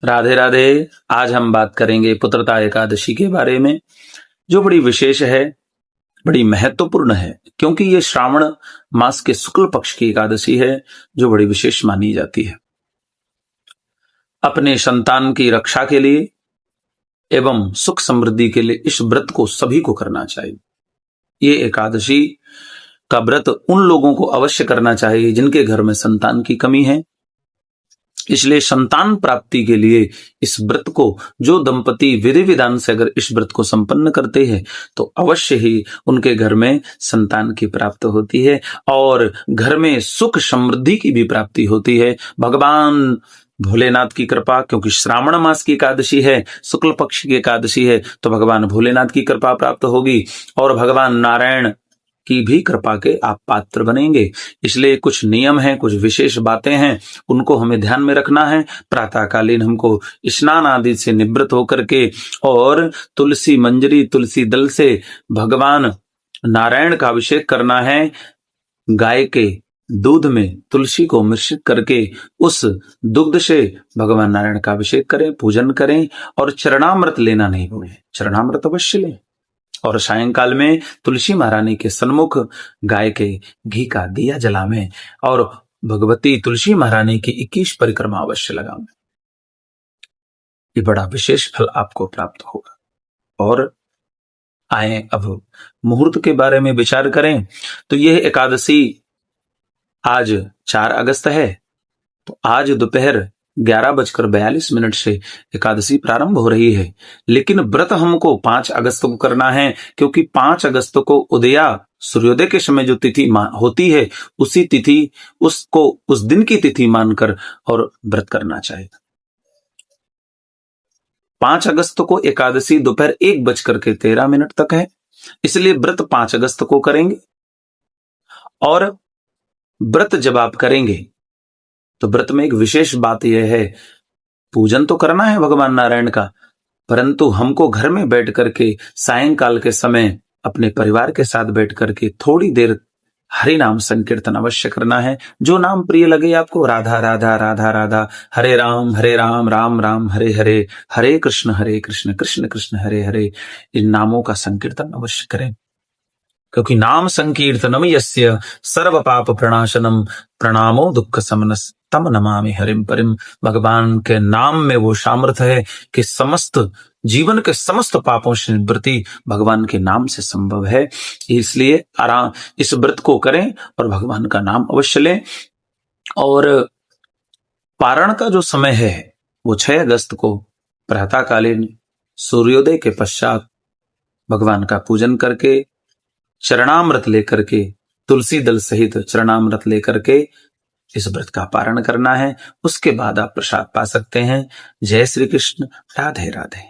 राधे राधे। आज हम बात करेंगे पुत्रता एकादशी के बारे में, जो बड़ी विशेष है, बड़ी महत्वपूर्ण है, क्योंकि ये श्रावण मास के शुक्ल पक्ष की एकादशी है, जो बड़ी विशेष मानी जाती है। अपने संतान की रक्षा के लिए एवं सुख समृद्धि के लिए इस व्रत को सभी को करना चाहिए। ये एकादशी का व्रत उन लोगों को अवश्य करना चाहिए जिनके घर में संतान की कमी है। इसलिए संतान प्राप्ति के लिए इस व्रत को जो दंपति विधि विधान से अगर इस व्रत को संपन्न करते हैं तो अवश्य ही उनके घर में संतान की प्राप्ति होती है और घर में सुख समृद्धि की भी प्राप्ति होती है। भगवान भोलेनाथ की कृपा, क्योंकि श्रावण मास की एकादशी है, शुक्ल पक्ष की एकादशी है, तो भगवान भोलेनाथ की कृपा प्राप्त होगी और भगवान नारायण की भी कृपा के आप पात्र बनेंगे। इसलिए कुछ नियम हैं, कुछ विशेष बातें हैं, उनको हमें ध्यान में रखना है। प्रातःकालीन हमको स्नान आदि से निवृत्त होकर के और तुलसी मंजरी, तुलसी दल से भगवान नारायण का अभिषेक करना है। गाय के दूध में तुलसी को मिश्रित करके उस दुग्ध से भगवान नारायण का अभिषेक करें, पूजन करें और चरणामृत लेना नहीं भूलें। चरणामृत अवश्य लें और सायंकाल में तुलसी महारानी के सन्मुख गाय के घी का दिया जलावें और भगवती तुलसी महारानी की 21 परिक्रमा अवश्य लगावें। ये बड़ा विशेष फल आपको प्राप्त होगा। और आए अब मुहूर्त के बारे में विचार करें तो यह एकादशी आज 4 अगस्त है, तो आज दोपहर 11:42 से एकादशी प्रारंभ हो रही है। लेकिन व्रत हमको 5 अगस्त को करना है, क्योंकि 5 अगस्त को उदया सूर्योदय के समय जो तिथि होती है, उसी तिथि उसको उस दिन की तिथि मानकर और व्रत करना चाहिए। 5 अगस्त को एकादशी दोपहर 1:13 तक है, इसलिए व्रत 5 अगस्त को करेंगे। और व्रत जब आप करेंगे तो व्रत में एक विशेष बात यह है, पूजन तो करना है भगवान नारायण का, परंतु हमको घर में बैठ करके सायंकाल के समय अपने परिवार के साथ बैठ करके थोड़ी देर हरि नाम संकीर्तन अवश्य करना है। जो नाम प्रिय लगे आपको, राधा राधा राधा राधा, हरे राम राम राम हरे हरे, हरे कृष्ण कृष्ण कृष्ण हरे हरे, इन नामों का संकीर्तन अवश्य करें। क्योंकि नाम संकीर्तनम यस्य सर्व पाप प्रणाशनम प्रणामो दुख समनस तम नमामि हरिम परिम। भगवान के नाम में वो सामर्थ्य है कि समस्त जीवन के समस्त पापों से निवृत्ति भगवान के नाम से संभव है। इसलिए आराम इस व्रत को करें और भगवान का नाम अवश्य लें। और पारण का जो समय है वो 6 अगस्त को प्रातःकालीन सूर्योदय के पश्चात भगवान का पूजन करके चरणामृत लेकर के, तुलसी दल सहित चरणामृत लेकर के इस व्रत का पारण करना है। उसके बाद आप प्रसाद पा सकते हैं। जय श्री कृष्ण। राधे राधे।